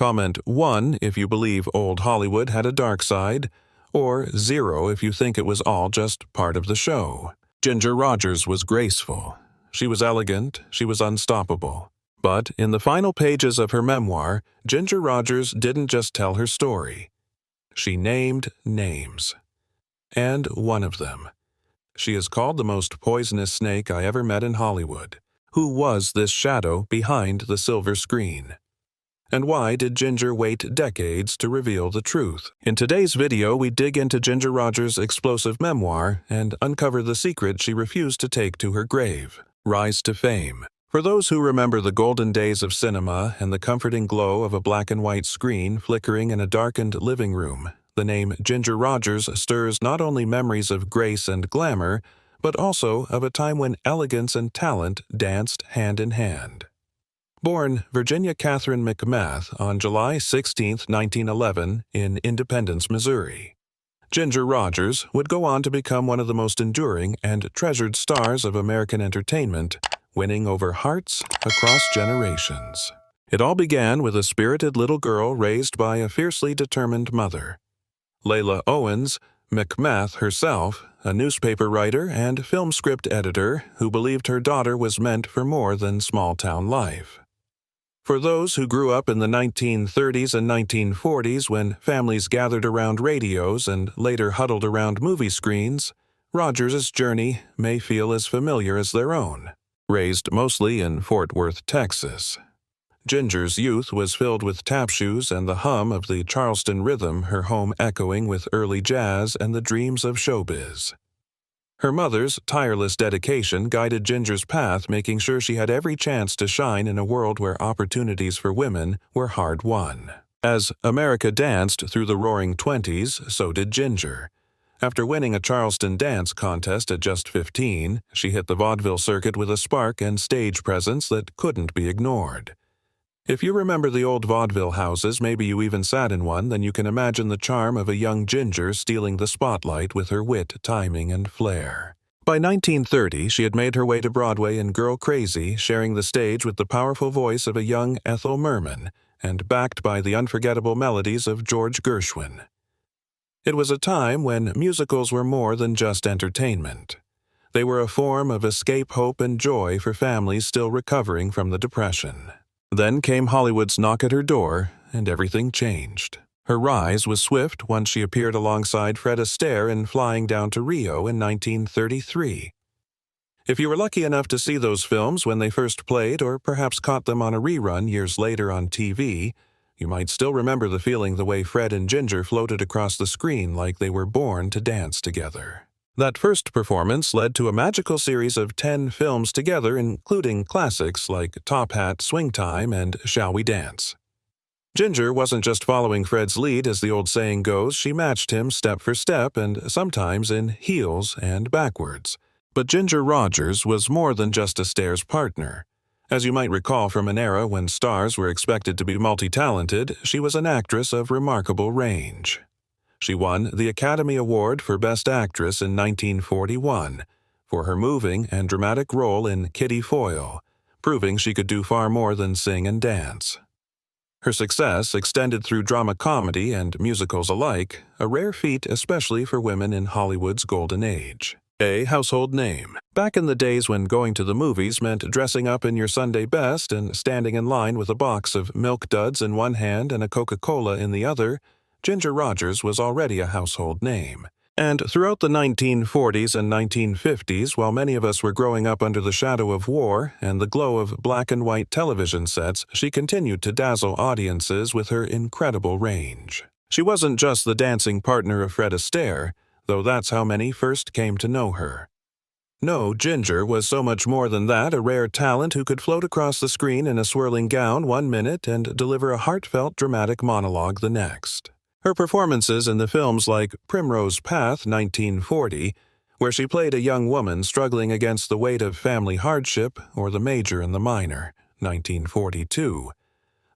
Comment 1 if you believe old Hollywood had a dark side, or 0 if you think it was all just part of the show. Ginger Rogers was graceful. She was elegant. She was unstoppable. But in the final pages of her memoir, Ginger Rogers didn't just tell her story. She named names. And one of them. She is called the most poisonous snake I ever met in Hollywood. Who was this shadow behind the silver screen? And why did Ginger wait decades to reveal the truth? In today's video, we dig into Ginger Rogers' explosive memoir and uncover the secret she refused to take to her grave. Rise to fame. For those who remember the golden days of cinema and the comforting glow of a black and white screen flickering in a darkened living room, the name Ginger Rogers stirs not only memories of grace and glamour, but also of a time when elegance and talent danced hand in hand. Born Virginia Catherine McMath on July 16, 1911, in Independence, Missouri, Ginger Rogers would go on to become one of the most enduring and treasured stars of American entertainment, winning over hearts across generations. It all began with a spirited little girl raised by a fiercely determined mother. Layla Owens, McMath herself, a newspaper writer and film script editor who believed her daughter was meant for more than small-town life. For those who grew up in the 1930s and 1940s when families gathered around radios and later huddled around movie screens, Rogers' journey may feel as familiar as their own. Raised mostly in Fort Worth, Texas, Ginger's youth was filled with tap shoes and the hum of the Charleston rhythm, her home echoing with early jazz and the dreams of showbiz. Her mother's tireless dedication guided Ginger's path, making sure she had every chance to shine in a world where opportunities for women were hard-won. As America danced through the roaring 20s, so did Ginger. After winning a Charleston dance contest at just 15, she hit the vaudeville circuit with a spark and stage presence that couldn't be ignored. If you remember the old vaudeville houses, maybe you even sat in one, then you can imagine the charm of a young Ginger stealing the spotlight with her wit, timing, and flair. By 1930, she had made her way to Broadway in Girl Crazy, sharing the stage with the powerful voice of a young Ethel Merman, and backed by the unforgettable melodies of George Gershwin. It was a time when musicals were more than just entertainment. They were a form of escape, hope, and joy for families still recovering from the Depression. Then came Hollywood's knock at her door, and everything changed. Her rise was swift once she appeared alongside Fred Astaire in Flying Down to Rio in 1933. If you were lucky enough to see those films when they first played, or perhaps caught them on a rerun years later on TV, you might still remember the feeling the way Fred and Ginger floated across the screen like they were born to dance together. That first performance led to a magical series of 10 films together, including classics like Top Hat, Swing Time, and Shall We Dance? Ginger wasn't just following Fred's lead, as the old saying goes. She matched him step for step and sometimes in heels and backwards. But Ginger Rogers was more than just Astaire's partner. As you might recall from an era when stars were expected to be multi-talented, she was an actress of remarkable range. She won the Academy Award for Best Actress in 1941 for her moving and dramatic role in Kitty Foyle, proving she could do far more than sing and dance. Her success extended through drama comedy and musicals alike, a rare feat especially for women in Hollywood's golden age. A household name. Back in the days when going to the movies meant dressing up in your Sunday best and standing in line with a box of Milk Duds in one hand and a Coca-Cola in the other, Ginger Rogers was already a household name. And throughout the 1940s and 1950s, while many of us were growing up under the shadow of war and the glow of black and white television sets, she continued to dazzle audiences with her incredible range. She wasn't just the dancing partner of Fred Astaire, though that's how many first came to know her. No, Ginger was so much more than that, a rare talent who could float across the screen in a swirling gown 1 minute and deliver a heartfelt dramatic monologue the next. Her performances in the films like Primrose Path, 1940, where she played a young woman struggling against the weight of family hardship, or The Major and the Minor, 1942.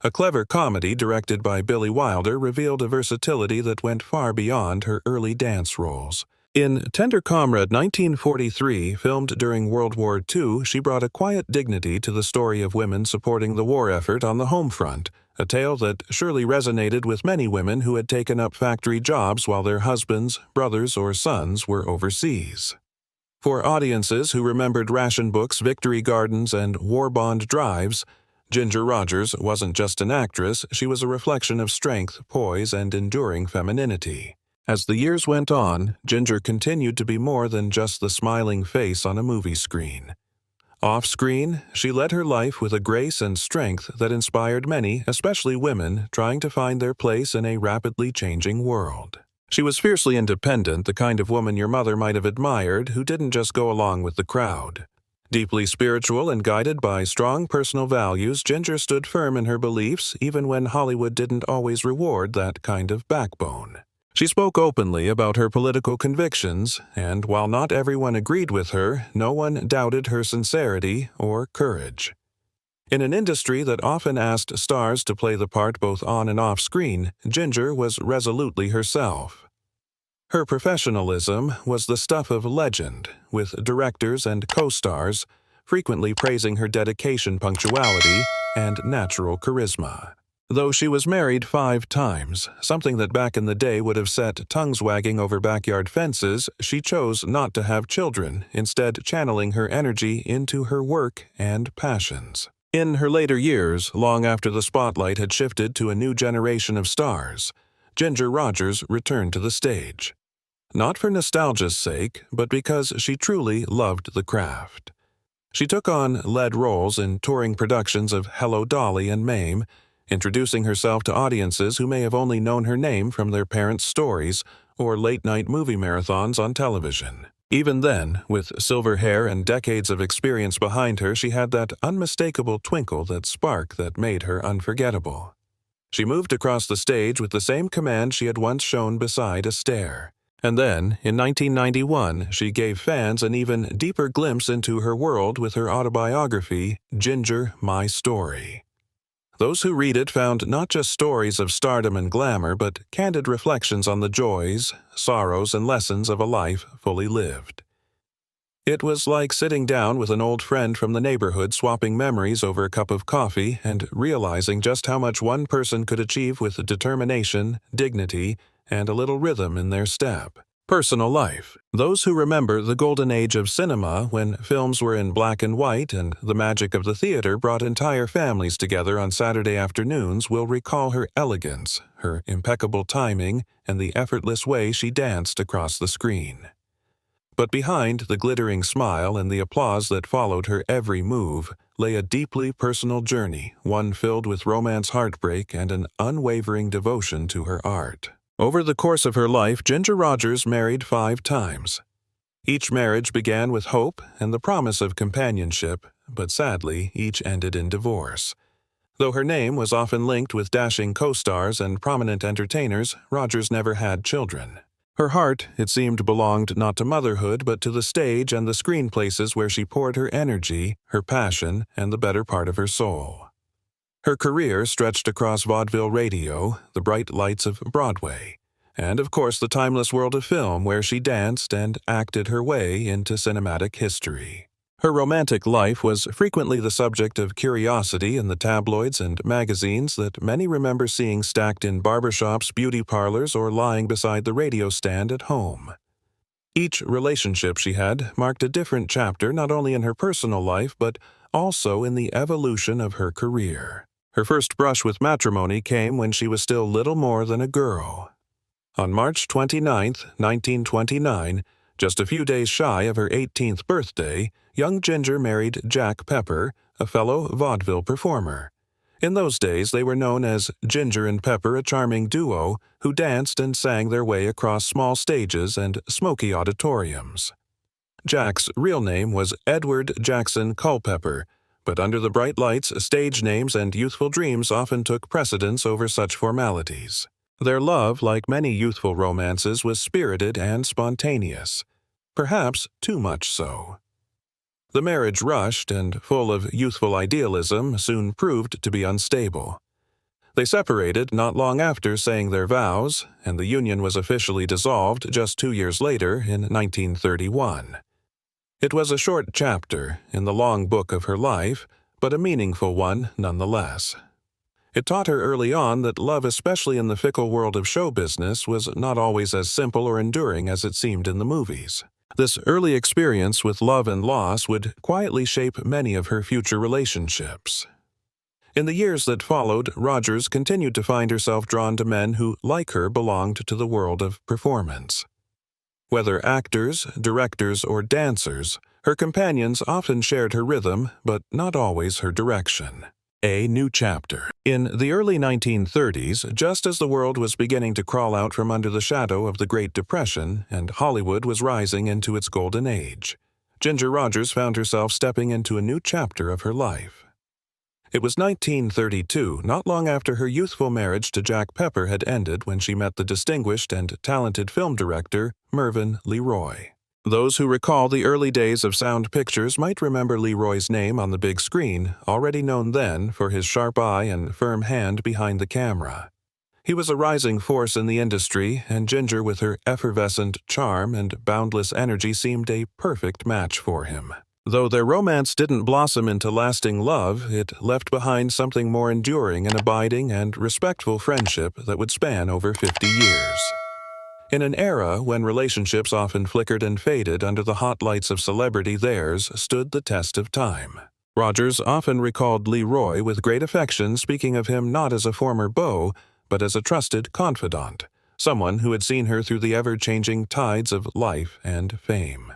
A clever comedy directed by Billy Wilder revealed a versatility that went far beyond her early dance roles. In Tender Comrade, 1943, filmed during World War II, she brought a quiet dignity to the story of women supporting the war effort on the home front, a tale that surely resonated with many women who had taken up factory jobs while their husbands, brothers, or sons were overseas. For audiences who remembered ration books, victory gardens, and war bond drives, Ginger Rogers wasn't just an actress, she was a reflection of strength, poise, and enduring femininity. As the years went on, Ginger continued to be more than just the smiling face on a movie screen. Off-screen, she led her life with a grace and strength that inspired many, especially women, trying to find their place in a rapidly changing world. She was fiercely independent, the kind of woman your mother might have admired, who didn't just go along with the crowd. Deeply spiritual and guided by strong personal values, Ginger stood firm in her beliefs even when Hollywood didn't always reward that kind of backbone. She spoke openly about her political convictions, and while not everyone agreed with her, no one doubted her sincerity or courage. In an industry that often asked stars to play the part both on and off screen, Ginger was resolutely herself. Her professionalism was the stuff of legend, with directors and co-stars frequently praising her dedication, punctuality, and natural charisma. Though she was married 5 times, something that back in the day would have set tongues wagging over backyard fences, she chose not to have children, instead channeling her energy into her work and passions. In her later years, long after the spotlight had shifted to a new generation of stars, Ginger Rogers returned to the stage. Not for nostalgia's sake, but because she truly loved the craft. She took on lead roles in touring productions of Hello, Dolly and Mame, introducing herself to audiences who may have only known her name from their parents' stories or late-night movie marathons on television. Even then, with silver hair and decades of experience behind her, she had that unmistakable twinkle, that spark that made her unforgettable. She moved across the stage with the same command she had once shown beside a stair. And then, in 1991, she gave fans an even deeper glimpse into her world with her autobiography, Ginger, My Story. Those who read it found not just stories of stardom and glamour, but candid reflections on the joys, sorrows, and lessons of a life fully lived. It was like sitting down with an old friend from the neighborhood, swapping memories over a cup of coffee, and realizing just how much one person could achieve with determination, dignity, and a little rhythm in their step. Personal life. Those who remember the golden age of cinema, when films were in black and white and the magic of the theater brought entire families together on Saturday afternoons, will recall her elegance, her impeccable timing, and the effortless way she danced across the screen. But behind the glittering smile and the applause that followed her every move lay a deeply personal journey, one filled with romance, heartbreak, and an unwavering devotion to her art. Over the course of her life, Ginger Rogers married 5 times. Each marriage began with hope and the promise of companionship, but sadly, each ended in divorce. Though her name was often linked with dashing co-stars and prominent entertainers, Rogers never had children. Her heart, it seemed, belonged not to motherhood, but to the stage and the screen places where she poured her energy, her passion, and the better part of her soul. Her career stretched across vaudeville radio, the bright lights of Broadway, and of course the timeless world of film where she danced and acted her way into cinematic history. Her romantic life was frequently the subject of curiosity in the tabloids and magazines that many remember seeing stacked in barbershops, beauty parlors, or lying beside the radio stand at home. Each relationship she had marked a different chapter not only in her personal life but also in the evolution of her career. Her first brush with matrimony came when she was still little more than a girl. On March 29, 1929, just a few days shy of her 18th birthday, young Ginger married Jack Pepper, a fellow vaudeville performer. In those days, they were known as Ginger and Pepper, a charming duo who danced and sang their way across small stages and smoky auditoriums. Jack's real name was Edward Jackson Culpepper, but under the bright lights, stage names and youthful dreams often took precedence over such formalities. Their love, like many youthful romances, was spirited and spontaneous, perhaps too much so. The marriage, rushed and full of youthful idealism, soon proved to be unstable. They separated not long after saying their vows, and the union was officially dissolved just 2 years later in 1931. It was a short chapter in the long book of her life, but a meaningful one nonetheless. It taught her early on that love, especially in the fickle world of show business, was not always as simple or enduring as it seemed in the movies. This early experience with love and loss would quietly shape many of her future relationships. In the years that followed, Rogers continued to find herself drawn to men who, like her, belonged to the world of performance. Whether actors, directors, or dancers, her companions often shared her rhythm, but not always her direction. A new chapter. In the early 1930s, just as the world was beginning to crawl out from under the shadow of the Great Depression and Hollywood was rising into its golden age, Ginger Rogers found herself stepping into a new chapter of her life. It was 1932, not long after her youthful marriage to Jack Pepper had ended, when she met the distinguished and talented film director Mervyn LeRoy. Those who recall the early days of sound pictures might remember LeRoy's name on the big screen, already known then for his sharp eye and firm hand behind the camera. He was a rising force in the industry, and Ginger, with her effervescent charm and boundless energy, seemed a perfect match for him. Though their romance didn't blossom into lasting love, it left behind something more enduring, an abiding and respectful friendship that would span over 50 years. In an era when relationships often flickered and faded under the hot lights of celebrity, theirs stood the test of time. Rogers often recalled LeRoy with great affection, speaking of him not as a former beau, but as a trusted confidant, someone who had seen her through the ever-changing tides of life and fame.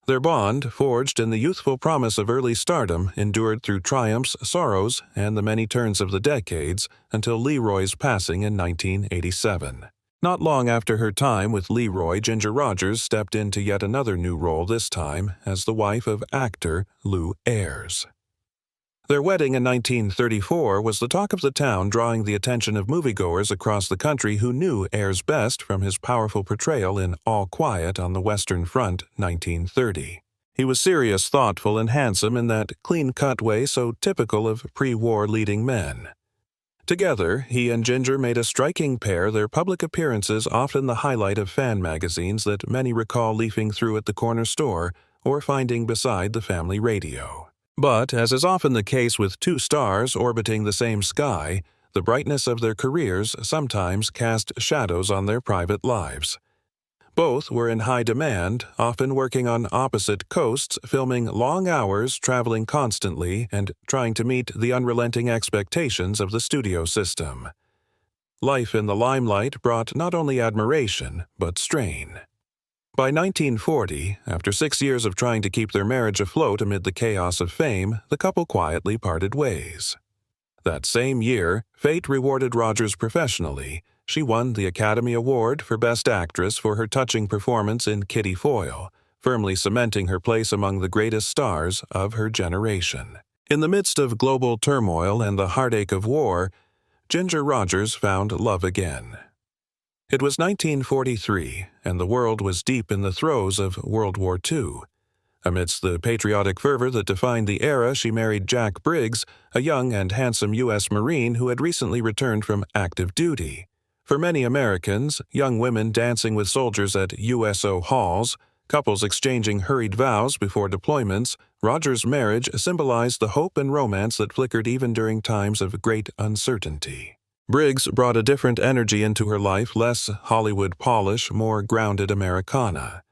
Their bond, forged in the youthful promise of early stardom, endured through triumphs, sorrows, and the many turns of the decades until LeRoy's passing in 1987. Not long after her time with LeRoy, Ginger Rogers stepped into yet another new role, this time as the wife of actor Lew Ayres. Their wedding in 1934 was the talk of the town, drawing the attention of moviegoers across the country who knew Ayres best from his powerful portrayal in All Quiet on the Western Front, 1930. He was serious, thoughtful, and handsome in that clean-cut way so typical of pre-war leading men. Together, he and Ginger made a striking pair, their public appearances often the highlight of fan magazines that many recall leafing through at the corner store or finding beside the family radio. But, as is often the case with two stars orbiting the same sky, the brightness of their careers sometimes cast shadows on their private lives. Both were in high demand, often working on opposite coasts, filming long hours, traveling constantly, and trying to meet the unrelenting expectations of the studio system. Life in the limelight brought not only admiration, but strain. By 1940, after 6 years of trying to keep their marriage afloat amid the chaos of fame, the couple quietly parted ways. That same year, fate rewarded Rogers professionally. She won the Academy Award for Best Actress for her touching performance in Kitty Foyle, firmly cementing her place among the greatest stars of her generation. In the midst of global turmoil and the heartache of war, Ginger Rogers found love again. It was 1943, and the world was deep in the throes of World War II. Amidst the patriotic fervor that defined the era, she married Jack Briggs, a young and handsome U.S. Marine who had recently returned from active duty. For many Americans, young women dancing with soldiers at USO halls, couples exchanging hurried vows before deployments, Rogers' marriage symbolized the hope and romance that flickered even during times of great uncertainty. Briggs brought a different energy into her life, less Hollywood polish, more grounded Americana.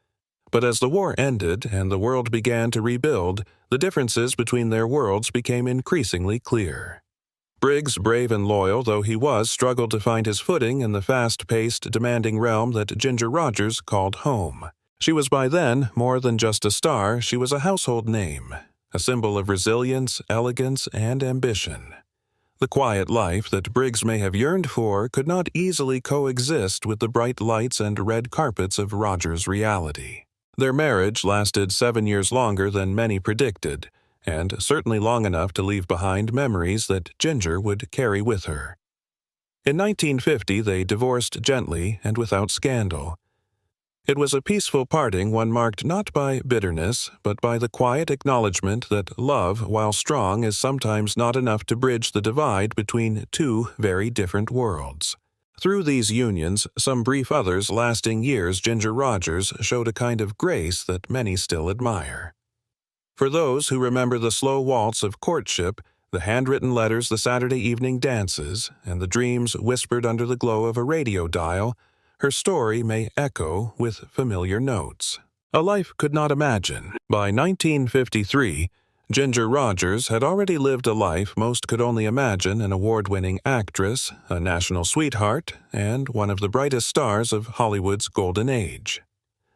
But as the war ended and the world began to rebuild, the differences between their worlds became increasingly clear. Briggs, brave and loyal though he was, struggled to find his footing in the fast-paced, demanding realm that Ginger Rogers called home. She was by then more than just a star, she was a household name, a symbol of resilience, elegance, and ambition. The quiet life that Briggs may have yearned for could not easily coexist with the bright lights and red carpets of Rogers' reality. Their marriage lasted 7 years longer than many predicted, and certainly long enough to leave behind memories that Ginger would carry with her. In 1950, they divorced gently and without scandal. It was a peaceful parting, one marked not by bitterness, but by the quiet acknowledgement that love, while strong, is sometimes not enough to bridge the divide between two very different worlds. Through these unions, some brief others lasting years, Ginger Rogers showed a kind of grace that many still admire. For those who remember the slow waltz of courtship, The handwritten letters, the Saturday evening dances, and the dreams whispered under the glow of a radio dial, her story may echo with familiar notes. A life could not imagine. By 1953, Ginger Rogers had already lived a life most could only imagine: an award-winning actress, a national sweetheart, and one of the brightest stars of Hollywood's golden age.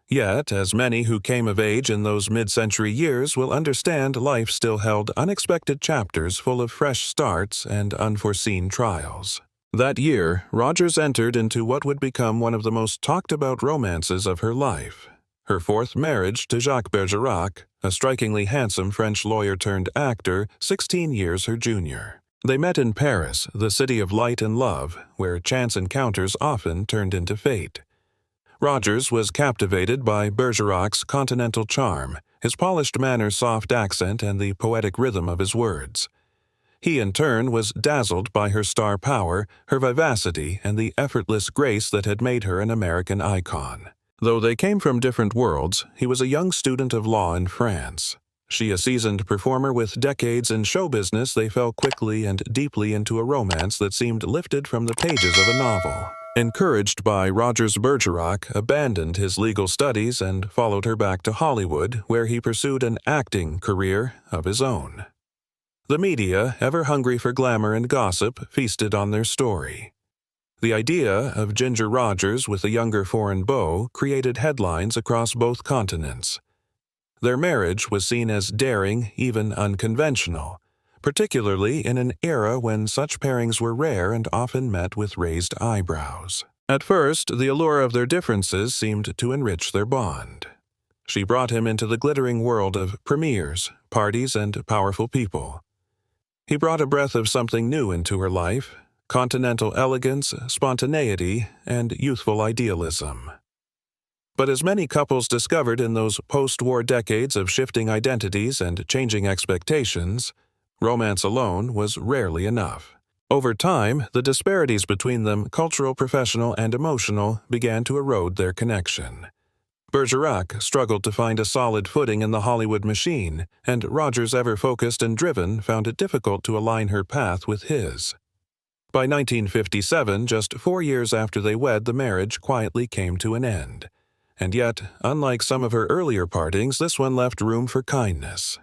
Yet, as many who came of age in those mid-century years will understand, life still held unexpected chapters full of fresh starts and unforeseen trials. That year, Rogers entered into what would become one of the most talked-about romances of her life: her fourth marriage to Jacques Bergerac, a strikingly handsome French lawyer-turned-actor, 16 years her junior. They met in Paris, the city of light and love, where chance encounters often turned into fate. Rogers was captivated by Bergerac's continental charm, his polished manner, soft accent, and the poetic rhythm of his words. He, in turn, was dazzled by her star power, her vivacity, and the effortless grace that had made her an American icon. Though they came from different worlds, he was a young student of law in France. She a seasoned performer with decades in show business, they fell quickly and deeply into a romance that seemed lifted from the pages of a novel. Encouraged by Rogers, Bergerac abandoned his legal studies and followed her back to Hollywood, where he pursued an acting career of his own. The media, ever hungry for glamour and gossip, feasted on their story. The idea of Ginger Rogers with a younger foreign beau created headlines across both continents. Their marriage was seen as daring, even unconventional, particularly in an era when such pairings were rare and often met with raised eyebrows. At first, the allure of their differences seemed to enrich their bond. She brought him into the glittering world of premieres, parties, and powerful people. He brought a breath of something new into her life: continental elegance, spontaneity, and youthful idealism. But as many couples discovered in those post-war decades of shifting identities and changing expectations, romance alone was rarely enough. Over time, the disparities between them, cultural, professional, and emotional, began to erode their connection. Bergerac struggled to find a solid footing in the Hollywood machine, and Rogers, ever focused and driven, found it difficult to align her path with his. By 1957, just 4 years after they wed, the marriage quietly came to an end. And yet, unlike some of her earlier partings, this one left room for kindness.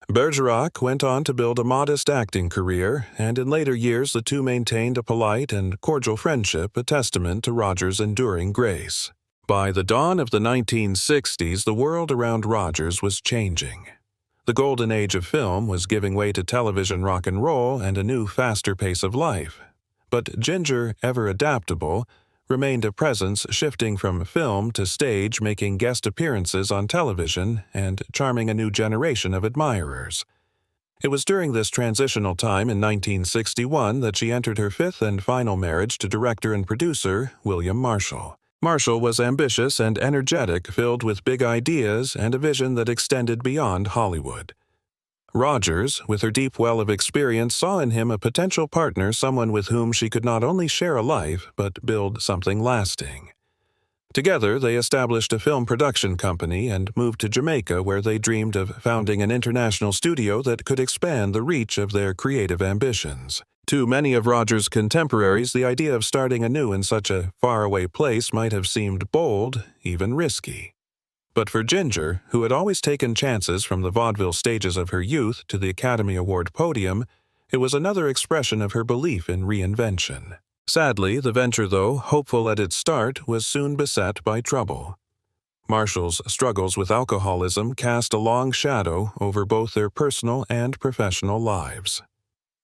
Bergerac went on to build a modest acting career, and in later years the two maintained a polite and cordial friendship, a testament to Rogers' enduring grace. By the dawn of the 1960s, the world around Rogers was changing. The golden age of film was giving way to television rock and roll and a new, faster pace of life. But Ginger, ever adaptable, remained a presence, shifting from film to stage, making guest appearances on television, and charming a new generation of admirers. It was during this transitional time in 1961 that she entered her fifth and final marriage to director and producer William Marshall. Marshall was ambitious and energetic, filled with big ideas and a vision that extended beyond Hollywood. Rogers, with her deep well of experience, saw in him a potential partner, someone with whom she could not only share a life, but build something lasting. Together, they established a film production company and moved to Jamaica, where they dreamed of founding an international studio that could expand the reach of their creative ambitions. To many of Rogers' contemporaries, the idea of starting anew in such a faraway place might have seemed bold, even risky. But for Ginger, who had always taken chances from the vaudeville stages of her youth to the Academy Award podium, it was another expression of her belief in reinvention. Sadly, the venture, though hopeful at its start, was soon beset by trouble. Marshall's struggles with alcoholism cast a long shadow over both their personal and professional lives.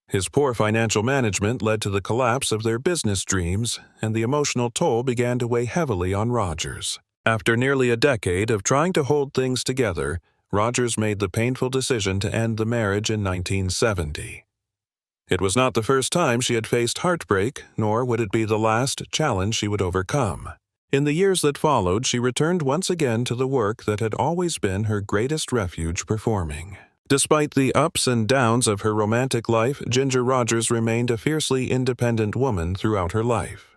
His poor financial management led to the collapse of their business dreams, and the emotional toll began to weigh heavily on Rogers. After nearly a decade of trying to hold things together, Rogers made the painful decision to end the marriage in 1970. It was not the first time she had faced heartbreak, nor would it be the last challenge she would overcome. In the years that followed, she returned once again to the work that had always been her greatest refuge, performing. Despite the ups and downs of her romantic life, Ginger Rogers remained a fiercely independent woman throughout her life.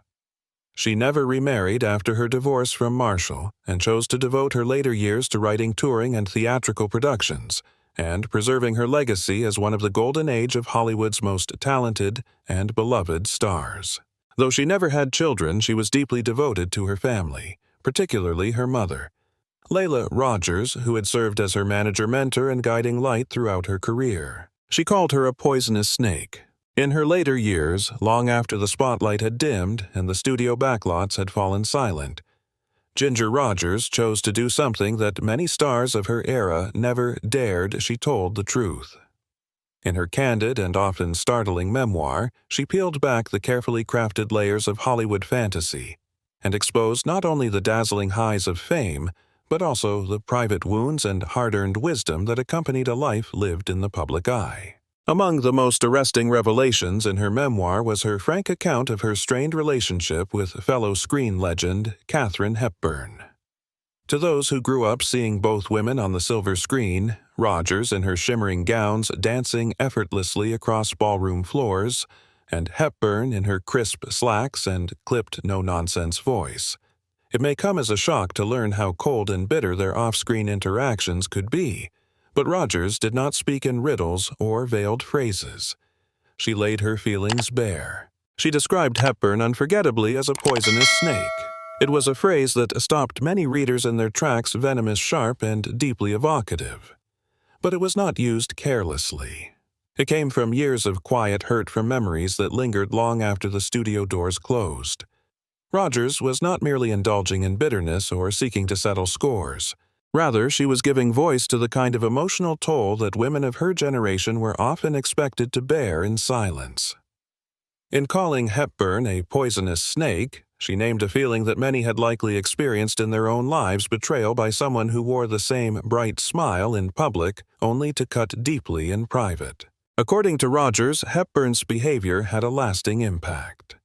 She never remarried after her divorce from Marshall and chose to devote her later years to writing touring and theatrical productions, and preserving her legacy as one of the golden age of Hollywood's most talented and beloved stars. Though she never had children, she was deeply devoted to her family, particularly her mother, Layla Rogers, who had served as her manager-mentor and guiding light throughout her career. She called her a poisonous snake. In her later years, long after the spotlight had dimmed and the studio backlots had fallen silent, Ginger Rogers chose to do something that many stars of her era never dared. She told the truth. In her candid and often startling memoir, she peeled back the carefully crafted layers of Hollywood fantasy and exposed not only the dazzling highs of fame, but also the private wounds and hard-earned wisdom that accompanied a life lived in the public eye. Among the most arresting revelations in her memoir was her frank account of her strained relationship with fellow screen legend Katharine Hepburn. To those who grew up seeing both women on the silver screen, Rogers in her shimmering gowns dancing effortlessly across ballroom floors, and Hepburn in her crisp slacks and clipped no-nonsense voice, it may come as a shock to learn how cold and bitter their off-screen interactions could be, but Rogers did not speak in riddles or veiled phrases. She laid her feelings bare. She described Hepburn unforgettably as a poisonous snake. It was a phrase that stopped many readers in their tracks, venomous, sharp, and deeply evocative. But it was not used carelessly. It came from years of quiet hurt from memories that lingered long after the studio doors closed. Rogers was not merely indulging in bitterness or seeking to settle scores. Rather, she was giving voice to the kind of emotional toll that women of her generation were often expected to bear in silence. In calling Hepburn a poisonous snake, she named a feeling that many had likely experienced in their own lives: betrayal by someone who wore the same bright smile in public only to cut deeply in private. According to Rogers, Hepburn's behavior had a lasting impact.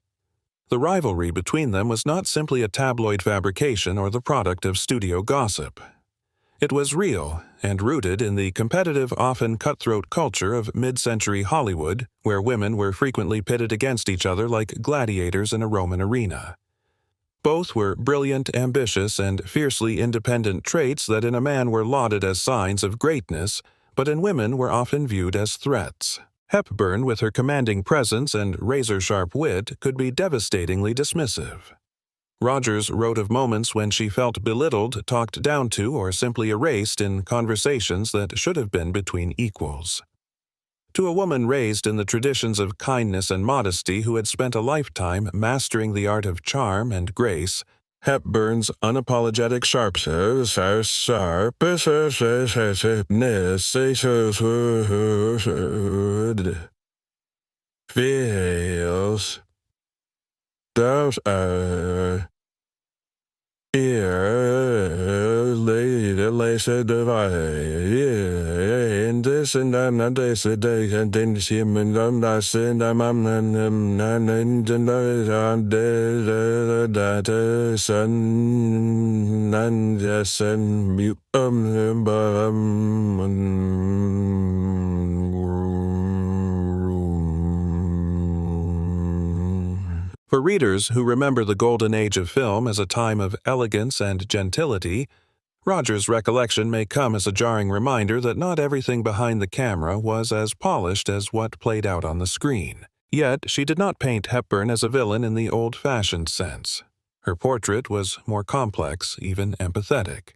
The rivalry between them was not simply a tabloid fabrication or the product of studio gossip. It was real and rooted in the competitive, often cutthroat culture of mid-century Hollywood, where women were frequently pitted against each other like gladiators in a Roman arena. Both were brilliant, ambitious, and fiercely independent traits that in a man were lauded as signs of greatness, but in women were often viewed as threats. Hepburn, with her commanding presence and razor-sharp wit, could be devastatingly dismissive. Rogers wrote of moments when she felt belittled, talked down to, or simply erased in conversations that should have been between equals. To a woman raised in the traditions of kindness and modesty, who had spent a lifetime mastering the art of charm and grace, Hepburn's unapologetic sharpness feels those later in this and I'm this day and then him and I'm not saying I'm that sun and yes and mute For readers who remember the golden age of film as a time of elegance and gentility, Rogers' recollection may come as a jarring reminder that not everything behind the camera was as polished as what played out on the screen. Yet, she did not paint Hepburn as a villain in the old-fashioned sense. Her portrait was more complex, even empathetic.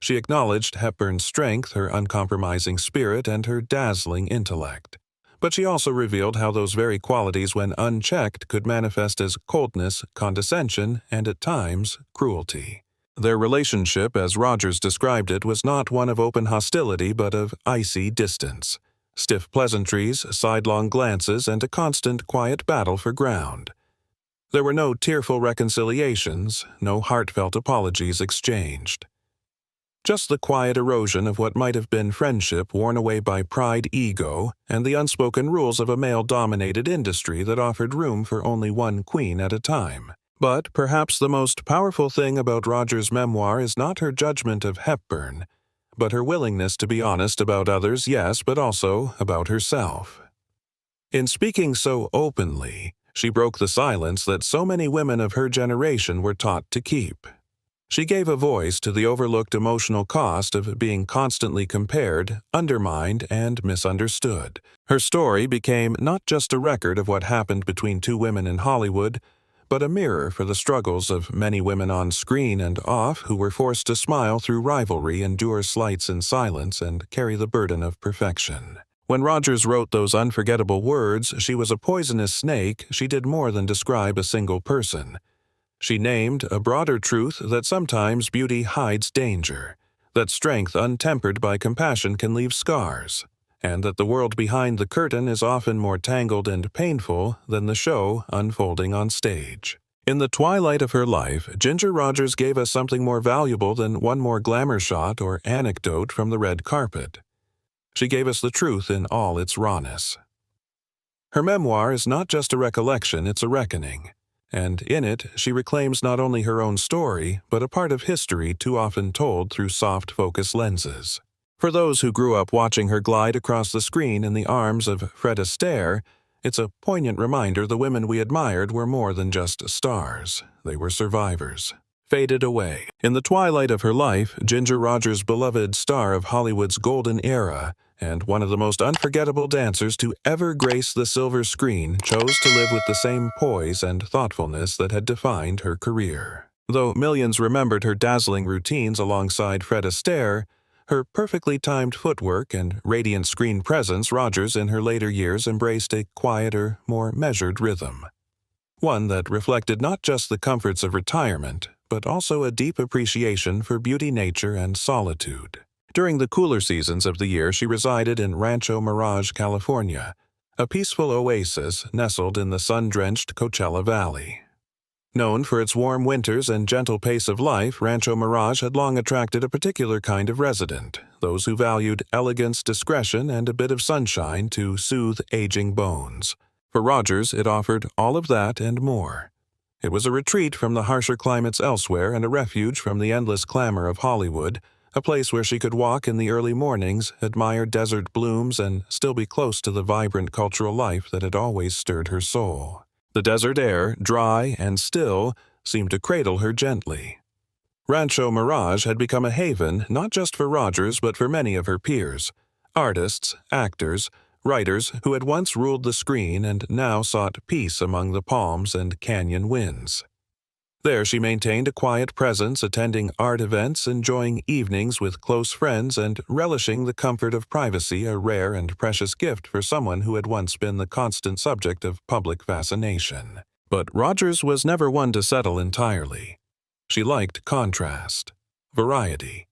She acknowledged Hepburn's strength, her uncompromising spirit, and her dazzling intellect. But she also revealed how those very qualities, when unchecked, could manifest as coldness, condescension, and at times, cruelty. Their relationship, as Rogers described it, was not one of open hostility but of icy distance. Stiff pleasantries, sidelong glances, and a constant, quiet battle for ground. There were no tearful reconciliations, no heartfelt apologies exchanged. Just the quiet erosion of what might have been friendship worn away by pride, ego, and the unspoken rules of a male-dominated industry that offered room for only one queen at a time. But perhaps the most powerful thing about Rogers' memoir is not her judgment of Hepburn, but her willingness to be honest about others, yes, but also about herself. In speaking so openly, she broke the silence that so many women of her generation were taught to keep. She gave a voice to the overlooked emotional cost of being constantly compared, undermined, and misunderstood. Her story became not just a record of what happened between two women in Hollywood, but a mirror for the struggles of many women on screen and off who were forced to smile through rivalry, endure slights in silence, and carry the burden of perfection. When Rogers wrote those unforgettable words, "She was a poisonous snake," she did more than describe a single person. She named a broader truth that sometimes beauty hides danger, that strength untempered by compassion can leave scars, and that the world behind the curtain is often more tangled and painful than the show unfolding on stage. In the twilight of her life, Ginger Rogers gave us something more valuable than one more glamour shot or anecdote from the red carpet. She gave us the truth in all its rawness. Her memoir is not just a recollection, it's a reckoning. And in it, she reclaims not only her own story, but a part of history too often told through soft focus lenses. For those who grew up watching her glide across the screen in the arms of Fred Astaire, it's a poignant reminder the women we admired were more than just stars. They were survivors. Faded away. In the twilight of her life, Ginger Rogers, beloved star of Hollywood's golden era, and one of the most unforgettable dancers to ever grace the silver screen, chose to live with the same poise and thoughtfulness that had defined her career. Though millions remembered her dazzling routines alongside Fred Astaire, her perfectly timed footwork and radiant screen presence, Rogers in her later years embraced a quieter, more measured rhythm. One that reflected not just the comforts of retirement, but also a deep appreciation for beauty, nature, and solitude. During the cooler seasons of the year, she resided in Rancho Mirage, California, a peaceful oasis nestled in the sun-drenched Coachella Valley. Known for its warm winters and gentle pace of life, Rancho Mirage had long attracted a particular kind of resident, those who valued elegance, discretion, and a bit of sunshine to soothe aging bones. For Rogers, it offered all of that and more. It was a retreat from the harsher climates elsewhere and a refuge from the endless clamor of Hollywood, a place where she could walk in the early mornings, admire desert blooms, and still be close to the vibrant cultural life that had always stirred her soul. The desert air, dry and still, seemed to cradle her gently. Rancho Mirage had become a haven not just for Rogers but for many of her peers, artists, actors, writers who had once ruled the screen and now sought peace among the palms and canyon winds. There she maintained a quiet presence, attending art events, enjoying evenings with close friends, and relishing the comfort of privacy, a rare and precious gift for someone who had once been the constant subject of public fascination. But Rogers was never one to settle entirely. She liked contrast, variety.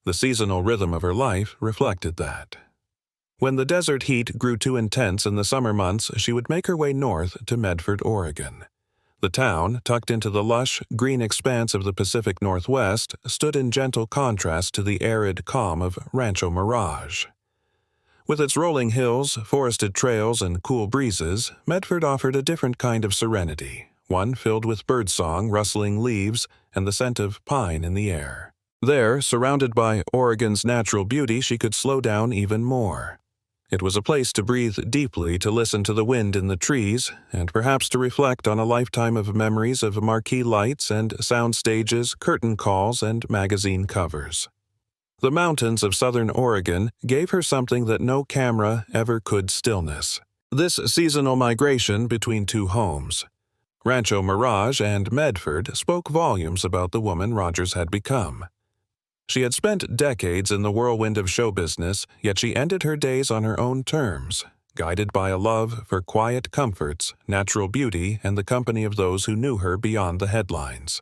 The seasonal rhythm of her life reflected that. When the desert heat grew too intense in the summer months, she would make her way north to Medford, Oregon. The town, tucked into the lush, green expanse of the Pacific Northwest, stood in gentle contrast to the arid calm of Rancho Mirage. With its rolling hills, forested trails, and cool breezes, Medford offered a different kind of serenity, one filled with birdsong, rustling leaves, and the scent of pine in the air. There, surrounded by Oregon's natural beauty, she could slow down even more. It was a place to breathe deeply, to listen to the wind in the trees, and perhaps to reflect on a lifetime of memories of marquee lights and sound stages, curtain calls, and magazine covers. The mountains of southern Oregon gave her something that no camera ever could: stillness. This seasonal migration between two homes, Rancho Mirage and Medford, spoke volumes about the woman Rogers had become. She had spent decades in the whirlwind of show business, yet she ended her days on her own terms, guided by a love for quiet comforts, natural beauty, and the company of those who knew her beyond the headlines.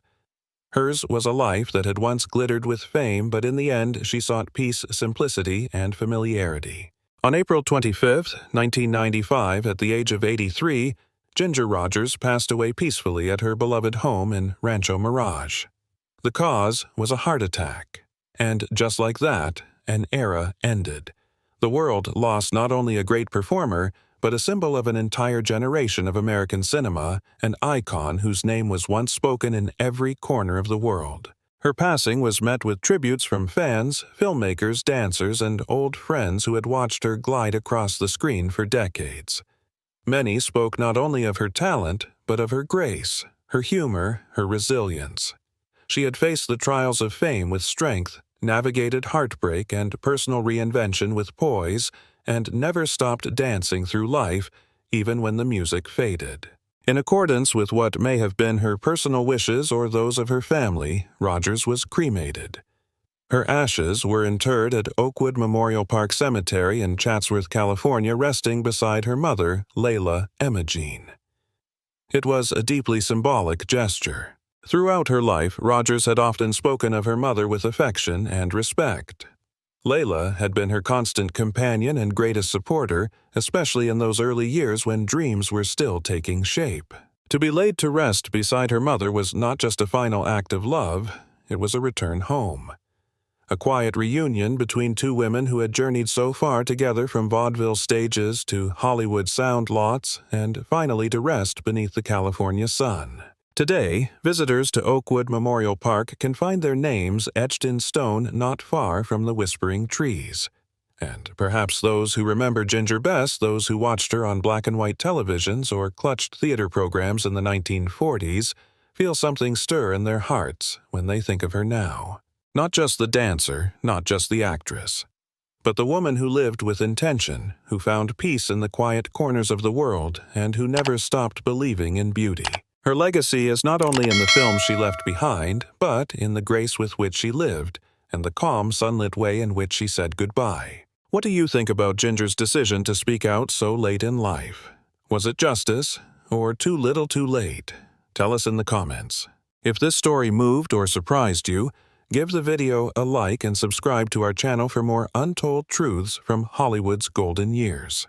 Hers was a life that had once glittered with fame, but in the end she sought peace, simplicity, and familiarity. On April 25, 1995, at the age of 83, Ginger Rogers passed away peacefully at her beloved home in Rancho Mirage. The cause was a heart attack. And just like that, an era ended. The world lost not only a great performer, but a symbol of an entire generation of American cinema, an icon whose name was once spoken in every corner of the world. Her passing was met with tributes from fans, filmmakers, dancers, and old friends who had watched her glide across the screen for decades. Many spoke not only of her talent, but of her grace, her humor, her resilience. She had faced the trials of fame with strength, navigated heartbreak and personal reinvention with poise, and never stopped dancing through life, even when the music faded. In accordance with what may have been her personal wishes or those of her family, Rogers was cremated. Her ashes were interred at Oakwood Memorial Park Cemetery in Chatsworth, California, resting beside her mother, Layla Emma Jean. It was a deeply symbolic gesture. Throughout her life, Rogers had often spoken of her mother with affection and respect. Layla had been her constant companion and greatest supporter, especially in those early years when dreams were still taking shape. To be laid to rest beside her mother was not just a final act of love, it was a return home. A quiet reunion between two women who had journeyed so far together from vaudeville stages to Hollywood sound lots and finally to rest beneath the California sun. Today, visitors to Oakwood Memorial Park can find their names etched in stone not far from the whispering trees. And perhaps those who remember Ginger best, those who watched her on black and white televisions or clutched theater programs in the 1940s, feel something stir in their hearts when they think of her now. Not just the dancer, not just the actress, but the woman who lived with intention, who found peace in the quiet corners of the world, and who never stopped believing in beauty. Her legacy is not only in the films she left behind, but in the grace with which she lived, and the calm, sunlit way in which she said goodbye. What do you think about Ginger's decision to speak out so late in life? Was it justice, or too little too late? Tell us in the comments. If this story moved or surprised you, give the video a like and subscribe to our channel for more untold truths from Hollywood's golden years.